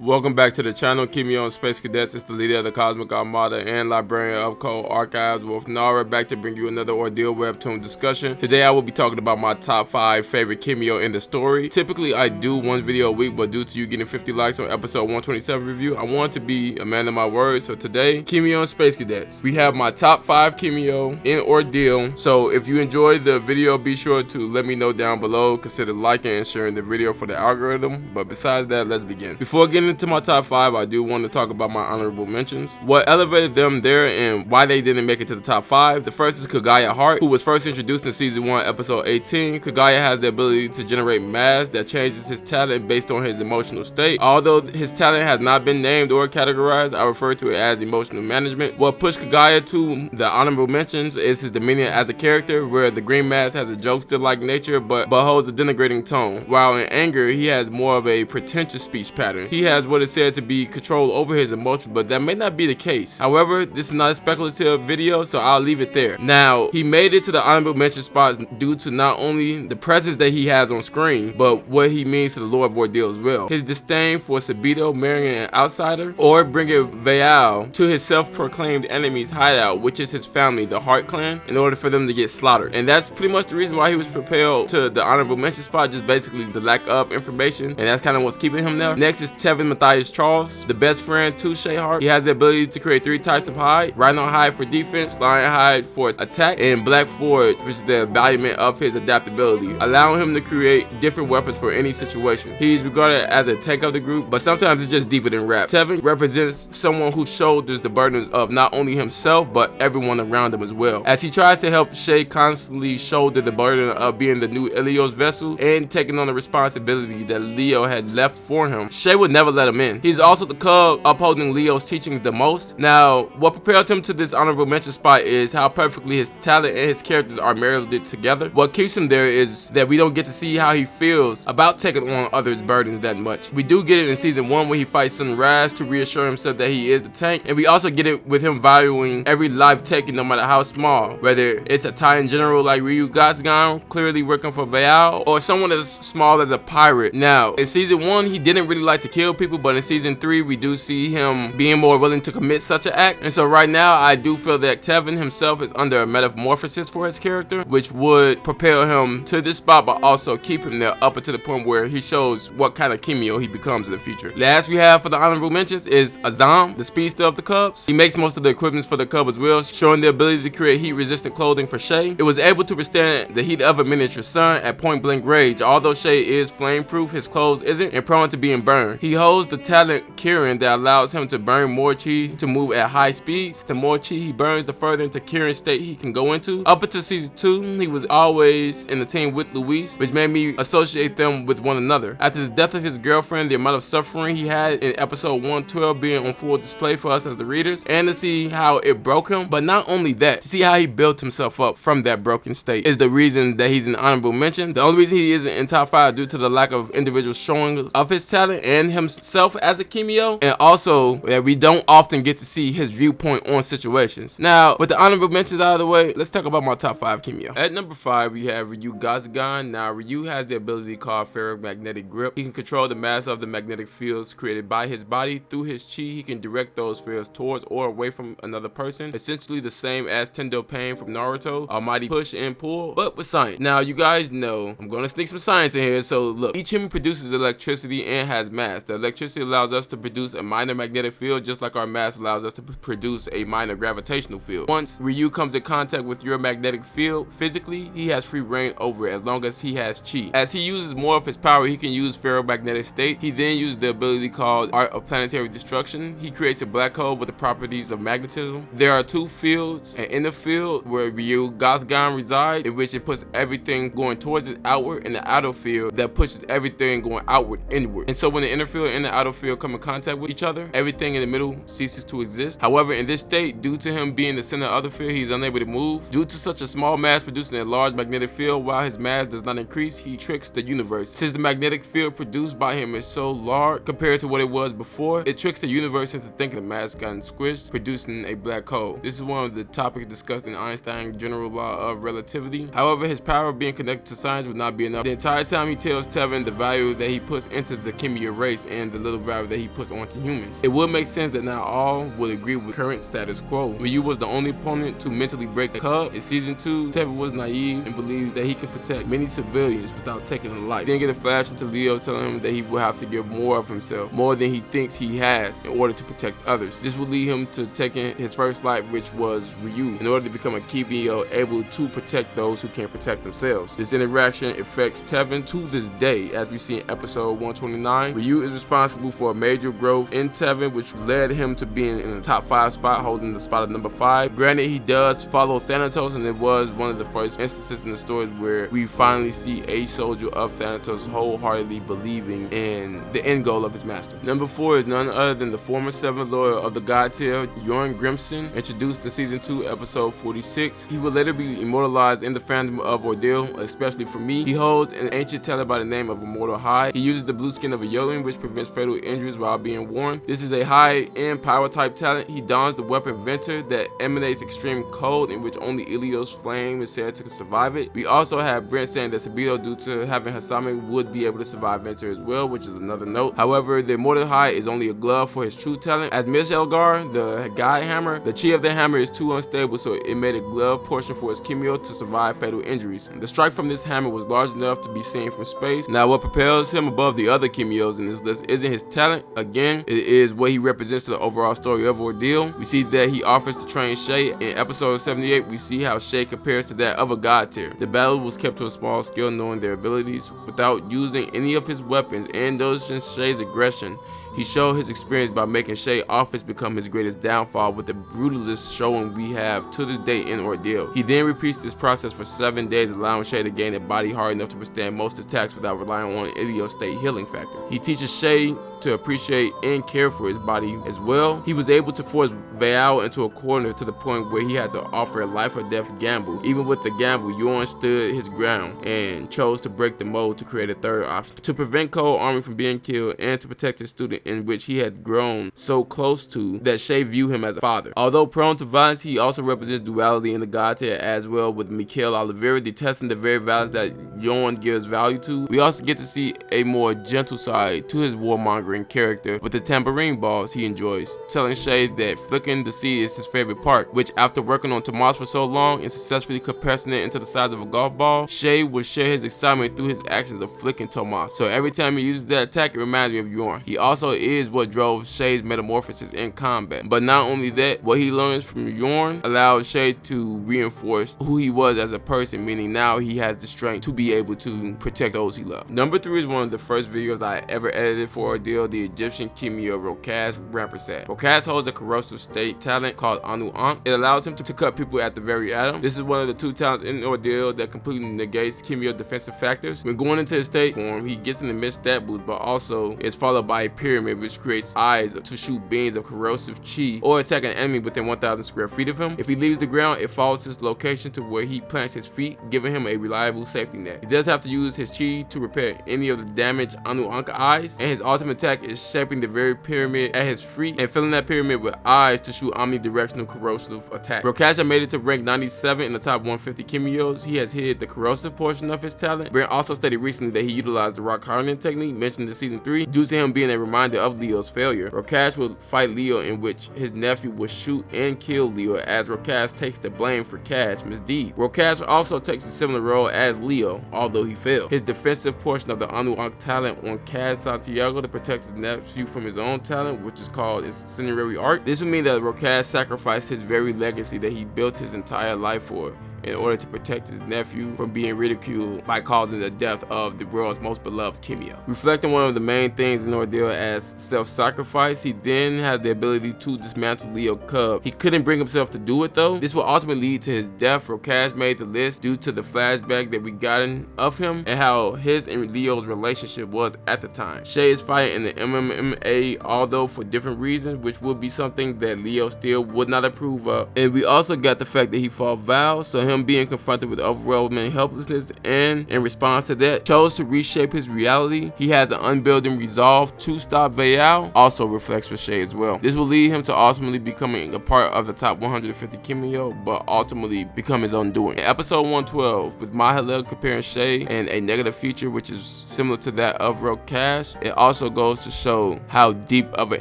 Welcome back to the channel. Kimyo and Space Cadets is the leader of the Cosmic Armada and librarian of KODE Archives, wolphnara, back to bring you another Ordeal Webtoon discussion. Today I will be talking about my top 5 favorite Kimyo in the story. Typically I do one video a week, but due to you getting 50 likes on episode 127 review, I want to be a man of my word. So today, Kimyo and Space Cadets. We have my top 5 Kimyo in Ordeal. So if you enjoyed the video, be sure to let me know down below. Consider liking and sharing the video for the algorithm. But besides that, let's begin. Before getting into my top 5, I do want to talk about my honorable mentions. What elevated them there and why they didn't make it to the top 5. The first is K.O.D.E Heart, who was first introduced in season 1 episode 18. K.O.D.E has the ability to generate mass that changes his talent based on his emotional state. Although his talent has not been named or categorized, I refer to it as emotional management. What pushed K.O.D.E to the honorable mentions is his demeanor as a character, where the green mask has a jokester-like nature but holds a denigrating tone, while in anger he has more of a pretentious speech pattern. He has what is said to be control over his emotions, but that may not be the case. However, this is not a speculative video, so I'll leave it there. Now, he made it to the honorable mention spot due to not only the presence that he has on screen, but what he means to the Lord of Ordeal as well. His disdain for Sabito marrying an outsider, or bringing Vaal to his self-proclaimed enemy's hideout, which is his family, the Heart Clan, in order for them to get slaughtered. And that's pretty much the reason why he was propelled to the honorable mention spot, just basically the lack of information, and that's kind of what's keeping him there. Next is Tevin Charles, the best friend to Shay Heart. He has the ability to create 3 types of hide: rhino hide for defense, lion hide for attack, and black forge, which is the embodiment of his adaptability, allowing him to create different weapons for any situation. He's regarded as a tank of the group, but sometimes it's just deeper than rap. Tevin represents someone who shoulders the burdens of not only himself, but everyone around him as well, as he tries to help Shay constantly shoulder the burden of being the new Leo's vessel and taking on the responsibility that Leo had left for him. Shay would never let him in. He's also the cub upholding Leo's teachings the most. Now, what propelled him to this honorable mention spot is how perfectly his talent and his characters are melded together. What keeps him there is that we don't get to see how he feels about taking on others' burdens that much. We do get it in season 1 when he fights Sunrise to reassure himself that he is the tank, and we also get it with him valuing every life taken, no matter how small, whether it's a Titan general like Ryugatsugan clearly working for Vaal, or someone as small as a pirate. Now, in season 1 he didn't really like to kill people, but in season 3 we do see him being more willing to commit such an act. And so right now I do feel that Tevin himself is under a metamorphosis for his character, which would propel him to this spot, but also keep him there up until the point where he shows what kind of Kimyo he becomes in the future. Last we have for the honorable mentions is Azam, the speedster of the Cubs. He makes most of the equipment for the Cub as well, showing the ability to create heat resistant clothing for Shay. It was able to withstand the heat of a miniature sun at point blank range. Although Shay is flame proof, his clothes isn't, and prone to being burned. He holds the talent Kieran that allows him to burn more chi to move at high speeds. The more chi he burns, the further into Kieran's state he can go into. Up until season 2, he was always in the team with Louise, which made me associate them with one another. After the death of his girlfriend, the amount of suffering he had in episode 112 being on full display for us as the readers, and to see how it broke him. But not only that, to see how he built himself up from that broken state is the reason that he's an honorable mention. The only reason he isn't in top 5 due to the lack of individual showing of his talent and himself as a Kimyo, and also that we don't often get to see his viewpoint on situations. Now, with the honorable mentions out of the way, let's talk about my top 5 Kimyo. At number 5, we have Ryugatsugan. Now, Ryu has the ability called ferromagnetic grip. He can control the mass of the magnetic fields created by his body. Through his chi, he can direct those fields towards or away from another person, essentially the same as Tendo Pain from Naruto, almighty push and pull, but with science. Now, you guys know I'm gonna sneak some science in here, so look, each human produces electricity and has mass. The electricity allows us to produce a minor magnetic field, just like our mass allows us to produce a minor gravitational field. Once Ryu comes in contact with your magnetic field physically, he has free reign over it as long as he has chi. As he uses more of his power, he can use ferromagnetic state. He then uses the ability called Art of Planetary Destruction. He creates a black hole with the properties of magnetism. There are 2 fields, an inner field where Ryugatsugan resides, in which it puts everything going towards it outward, and the outer field that pushes everything going outward inward. And so when the inner field and the outer field come in contact with each other, everything in the middle ceases to exist. However, in this state, due to him being the center of the field, he's unable to move. Due to such a small mass producing a large magnetic field, while his mass does not increase, he tricks the universe. Since the magnetic field produced by him is so large compared to what it was before, it tricks the universe into thinking the mass gotten squished, producing a black hole. This is one of the topics discussed in Einstein's general law of relativity. However, his power being connected to science would not be enough. The entire time he tells Tevin the value that he puts into the Kimyo race and the little value that he puts onto humans. It would make sense that not all would agree with current status quo. Ryu was the only opponent to mentally break the K.O.D.E. In season 2, Tevin was naive and believed that he could protect many civilians without taking a life. Then get a flash into Leo telling him that he will have to give more of himself, more than he thinks he has, in order to protect others. This would lead him to taking his first life, which was Ryu, in order to become a Kimyo able to protect those who can't protect themselves. This interaction affects Tevin to this day, as we see in episode 129. Ryu is responsible for a major growth in Tevin, which led him to being in the top 5 spot, holding the spot at number 5. Granted, he does follow Thanatos, and it was one of the first instances in the story where we finally see a soldier of Thanatos wholeheartedly believing in the end goal of his master. Number 4 is none other than the former 7th Lord of the God tier, Jorn Grimson, introduced in season 2, episode 46. He will later be immortalized in the fandom of Ordeal, especially for me. He holds an ancient talent by the name of Immortal Hide. He uses the blue skin of a Yoden, which prevents fatal injuries while being worn. This is a high-end power type talent. He dons the weapon Venture that emanates extreme cold, in which only Ilios flame is said to survive it. We also have Brent saying that Sabito, due to having Hasame, would be able to survive Venture as well, which is another note. However, the Immortal Hide is only a glove for his true talent. As Miss Elgar, the guide hammer, the chi of the hammer is too unstable, so it made a glove portion for his Kimyo to survive fatal injuries. The strike from this hammer was large enough to be seen from space. Now, what propels him above the other Kimyos in this list isn't his talent. Again, it is what he represents to the overall story of Ordeal. We see that he offers to train Shay. In episode 78, we see how Shay compares to that of a god tier. The battle was kept to a small scale, knowing their abilities without using any of his weapons. And indulging Shay's aggression, he showed his experience by making Shay Office become his greatest downfall, with the brutalist showing we have to this day in Ordeal. He then repeats this process for 7 days, allowing Shay to gain a body hard enough to withstand most attacks without relying on Ilios' state healing factor. He teaches Shay to appreciate and care for his body as well. He was able to force Vaal into a corner to the point where he had to offer a life or death gamble. Even with the gamble, Jorn stood his ground and chose to break the mold to create a third option, to prevent K.O.D.E army from being killed and to protect his student, in which he had grown so close to that Shay viewed him as a father. Although prone to violence, he also represents duality in the god tier as well, with Mikhail Oliveira detesting the very values that Jorn gives value to. We also get to see a more gentle side to his warmongering character with the tambourine balls he enjoys, telling Shay that flicking the seed is his favorite part, which after working on Tomas for so long and successfully compressing it into the size of a golf ball, Shay would share his excitement through his actions of flicking Tomas. So every time he uses that attack, it reminds me of Jorn. He also is what drove Shay's metamorphosis in combat. But not only that, what he learns from Jorn allowed Shay to reinforce who he was as a person, meaning now he has the strength to be able to protect those he loves. Number 3 is one of the first videos I ever edited for Ordeal, the Egyptian Kimyo Rokaz Rampersad. Rokaz holds a corrosive state talent called Anu Ankh. It allows him to cut people at the very atom. This is one of the 2 talents in Ordeal that completely negates Kimyo defensive factors. When going into his state form, he gets an immense stat boost, but also is followed by a pyramid which creates eyes to shoot beams of corrosive chi or attack an enemy within 1,000 square feet of him. If he leaves the ground, it follows his location to where he plants his feet, giving him a reliable safety net. He does have to use his chi to repair any of the damaged Anu Ankh eyes, and his ultimate attack is shaping the very pyramid at his feet and filling that pyramid with eyes to shoot omnidirectional corrosive attack. Rokaz made it to rank 97 in the top 150 Kimyos. He has hid the corrosive portion of his talent. Brent also stated recently that he utilized the rock hardening technique mentioned in season 3 due to him being a reminder of Leo's failure. Rokaz will fight Leo, in which his nephew will shoot and kill Leo, as Rokaz takes the blame for Kaz's misdeed. Rokaz also takes a similar role as Leo, although he failed. His defensive portion of the Anu Ankh talent on Kaz Santiago to protect his nephew from his own talent, which is called Incendiary Art. This would mean that Rokaz sacrificed his very legacy that he built his entire life for in order to protect his nephew from being ridiculed by causing the death of the world's most beloved Kimyo. Reflecting one of the main things in Ordeal as self-sacrifice, he then has the ability to dismantle Leo Cub. He couldn't bring himself to do it though. This will ultimately lead to his death. Rokaz made the list due to the flashback that we gotten of him and how his and Leo's relationship was at the time. Shay is fighting in the MMA, although for different reasons, which would be something that Leo still would not approve of. And we also got the fact that he fought Vaal, so him being confronted with overwhelming helplessness, and in response to that, chose to reshape his reality. He has an unbuilding resolve to stop Vaal, also reflects for Shay as well. This will lead him to ultimately becoming a part of the top 150 Kimyo, but ultimately become his undoing. In episode 112, with Mahalo comparing Shay and a negative future which is similar to that of Rokash, it also goes to show how deep of an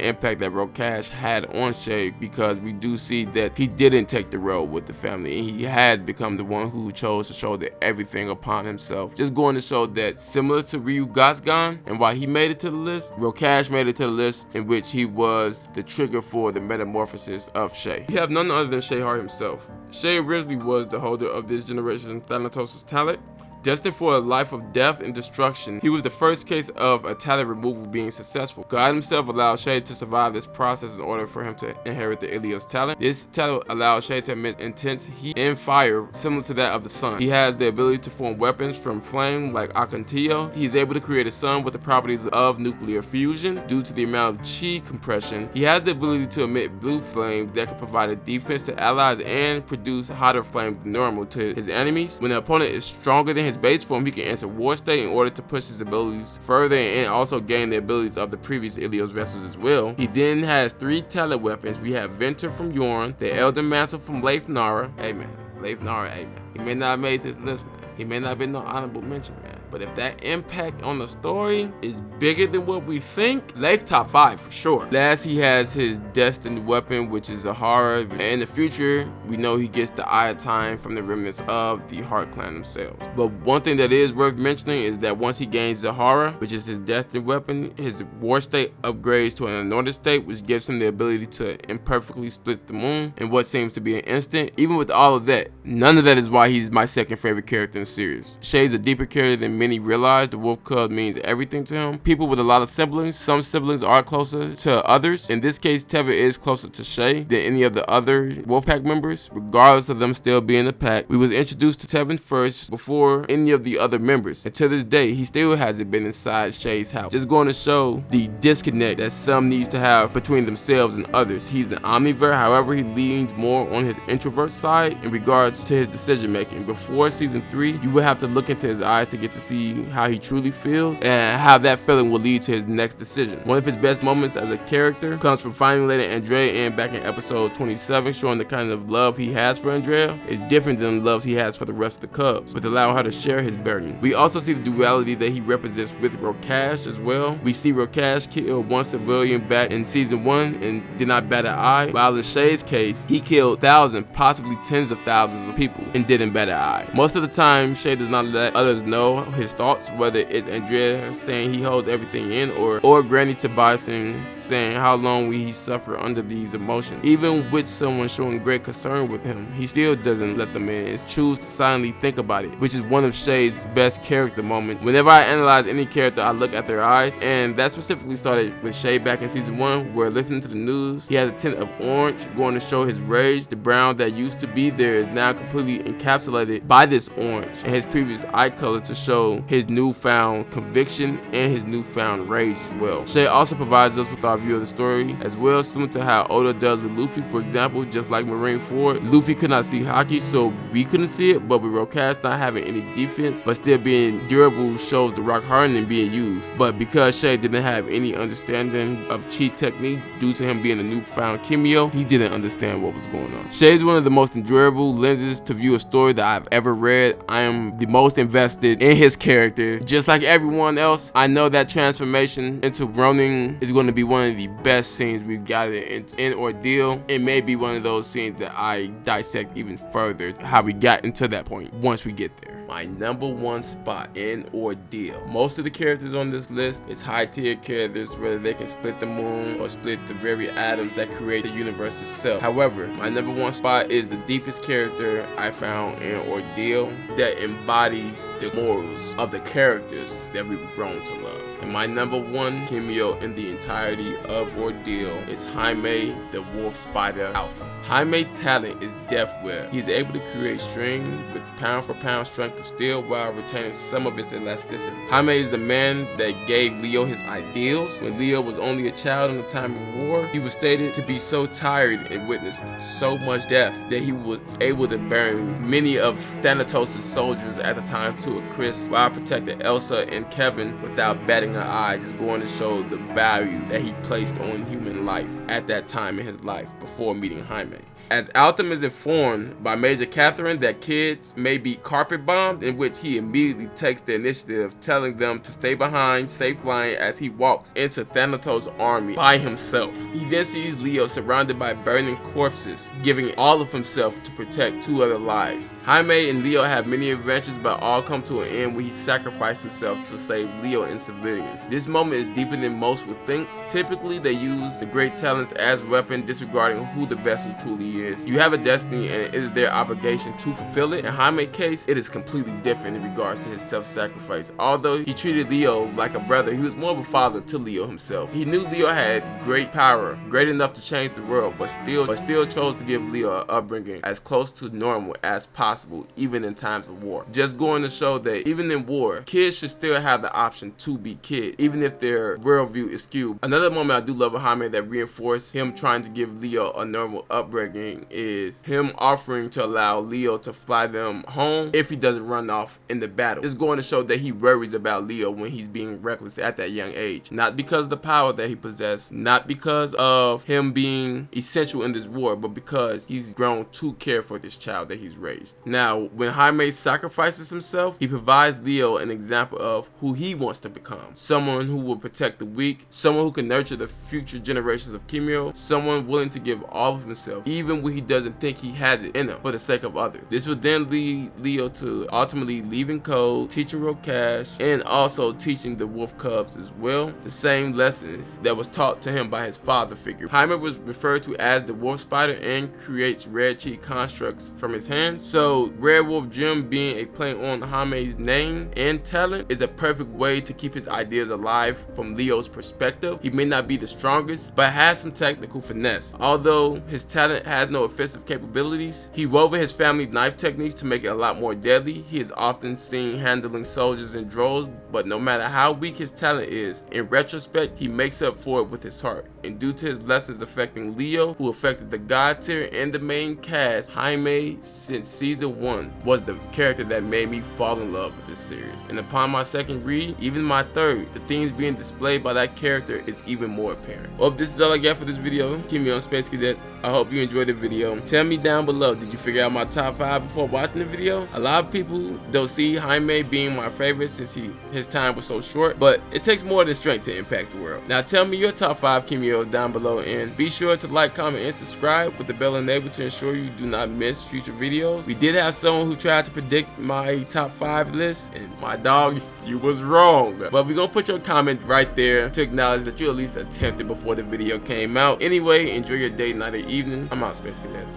impact that Rokash had on Shay, because we do see that he didn't take the road with the family, and he had become the one who chose to shoulder everything upon himself. Just going to show that similar to Ryugasgan, and why he made it to the list, Rokash made it to the list, in which he was the trigger for the metamorphosis of Shay. We have none other than Shay Hart himself. Shay originally was the holder of this generation Thanatos' talent. Destined for a life of death and destruction, he was the first case of a talent removal being successful. God himself allowed Shay to survive this process in order for him to inherit the Ilios talent. This talent allowed Shay to emit intense heat and fire similar to that of the sun. He has the ability to form weapons from flame like Akantillo. He is able to create a sun with the properties of nuclear fusion due to the amount of chi compression. He has the ability to emit blue flames that can provide a defense to allies and produce hotter flames than normal to his enemies. When the opponent is stronger than his base form, he can enter war state in order to push his abilities further and also gain the abilities of the previous Ilios vessels as well. He then has 3 talent weapons. We have Venture from Yorn, the Elder Mantle from Wolphnara. Hey man, Wolphnara, hey man. He may not have made this list, man. He may not have been no honorable mention, man. But if that impact on the story is bigger than what we think, Leif top 5 for sure. Last, he has his destined weapon, which is a horror. And in the future, we know he gets the Eye of Time from the remnants of the Heart Clan themselves. But one thing that is worth mentioning is that once he gains the horror, which is his destined weapon, his war state upgrades to an anointed state, which gives him the ability to imperfectly split the moon in what seems to be an instant. Even with all of that, none of that is why he's my second favorite character in the series. Shay's a deeper character than many realize. The wolf cub means everything to him. People with a lot of siblings, some siblings are closer to others. In this case, Tevin is closer to Shay than any of the other wolf pack members, regardless of them still being a pack. We was introduced to Tevin first before any of the other members, and to this day he still hasn't been inside Shay's house. Just going to show the disconnect that some needs to have between themselves and others. He's an omnivore, however he leans more on his introvert side in regards to his decision making. Before season 3, you would have to look into his eyes to get to see how he truly feels and how that feeling will lead to his next decision. One of his best moments as a character comes from finding letting Andrea in back in episode 27, showing the kind of love he has for Andrea is different than the love he has for the rest of the Cubs, with allowing her to share his burden. We also see the duality that he represents with Rokash as well. We see Rokash kill one civilian back in season 1 and did not bat an eye, while in Shay's case, he killed thousands, possibly tens of thousands of people and didn't bat an eye. Most of the time, Shay does not let others know his thoughts, whether it's Andrea saying he holds everything in or Granny Tobiasen saying how long will he suffer under these emotions. Even with someone showing great concern with him, he still doesn't let them in and choose to silently think about it, which is one of Shay's best character moments. Whenever I analyze any character, I look at their eyes, and that specifically started with Shay back in season 1, where listening to the news, he has a tint of orange, going to show his rage. The brown that used to be there is now completely encapsulated by this orange, and his previous eye color to show his newfound conviction and his newfound rage as well. Shay also provides us with our view of the story as well, similar to how Oda does with Luffy. For example, just like Marineford, Luffy could not see haki, so we couldn't see it, but with Rokash not having any defense but still being durable shows the rock hardening being used. But because Shay didn't have any understanding of chi technique due to him being a newfound Kimyo, he didn't understand what was going on. Shay is one of the most enjoyable lenses to view a story that I've ever read. I am the most invested in his character. Just like everyone else, I know that transformation into Ronin is going to be one of the best scenes we've got in Ordeal. It may be one of those scenes that I dissect even further, how we got into that point once we get there. My number 1 spot in Ordeal. Most of the characters on this list is high tier characters, whether they can split the moon or split the very atoms that create the universe itself. However, my number 1 spot is the deepest character I found in Ordeal that embodies the morals of the characters that we've grown to love. And my number one Kimyo in the entirety of Ordeal is Jaime the Wolf Spider Alpha. Jaime's talent is Death Web. He's able to create string with pound for pound strength of steel while retaining some of its elasticity. Jaime is the man that gave Leo his ideals. When Leo was only a child in the time of war, he was stated to be so tired and witnessed so much death that he was able to burn many of Thanatos' soldiers at the time to a crisp while protecting Elsa and Kevin without batting an eye, just going to show the value that he placed on human life at that time in his life before meeting Jaime. As Altham is informed by Major Catherine that kids may be carpet bombed, in which he immediately takes the initiative, telling them to stay behind safe line as he walks into Thanatos' army by himself. He then sees Leo surrounded by burning corpses, giving all of himself to protect 2 other lives. Jaime and Leo have many adventures, but all come to an end when he sacrificed himself to save Leo and civilians. This moment is deeper than most would think. Typically, they use the great talents as weapon, disregarding who the vessel truly is. You have a destiny and it is their obligation to fulfill it. In Jaime's case, it is completely different in regards to his self-sacrifice. Although he treated Leo like a brother, he was more of a father to Leo himself. He knew Leo had great power, great enough to change the world, but still chose to give Leo an upbringing as close to normal as possible, even in times of war. Just going to show that even in war, kids should still have the option to be kids, even if their worldview is skewed. Another moment I do love of Jaime that reinforced him trying to give Leo a normal upbringing is him offering to allow Leo to fly them home if he doesn't run off in the battle. It's going to show that he worries about Leo when he's being reckless at that young age. Not because of the power that he possessed, not because of him being essential in this war, but because he's grown to care for this child that he's raised. Now, when Jaime sacrifices himself, he provides Leo an example of who he wants to become. Someone who will protect the weak, someone who can nurture the future generations of Kimyo, someone willing to give all of himself, even when he doesn't think he has it in him, for the sake of others. This would then lead Leo to ultimately leaving KODE, teaching Rokash, and also teaching the wolf cubs as well the same lessons that was taught to him by his father figure. Jaime was referred to as the wolf spider and creates rare chi constructs from his hands. So Rare Wolf Gem, being a play on Jaime's name and talent, is a perfect way to keep his ideas alive from Leo's perspective. He may not be the strongest, but has some technical finesse. Although his talent has no offensive capabilities, he wove his family knife techniques to make it a lot more deadly. He is often seen handling soldiers and drones, but no matter how weak his talent is, in retrospect, he makes up for it with his heart. And due to his lessons affecting Leo, who affected the god tier and the main cast, Jaime, since season 1, was the character that made me fall in love with this series. And upon my second read, even my third, the themes being displayed by that character is even more apparent. Well, this is all I got for this video. Kimyo on Space Cadets. I hope you enjoyed the video. Tell me down below, did you figure out my top 5 before watching the video? A lot of people don't see Jaime being my favorite since his time was so short, but it takes more than strength to impact the world. Now tell me your top 5 Kimyo down below, and be sure to like, comment, and subscribe with the bell enabled to ensure you do not miss future videos. We did have someone who tried to predict my top 5 list, and my dog, you was wrong. But we're gonna put your comment right there to acknowledge that you at least attempted before the video came out. Anyway, enjoy your day, night, or evening. I'm out, Space Cadets.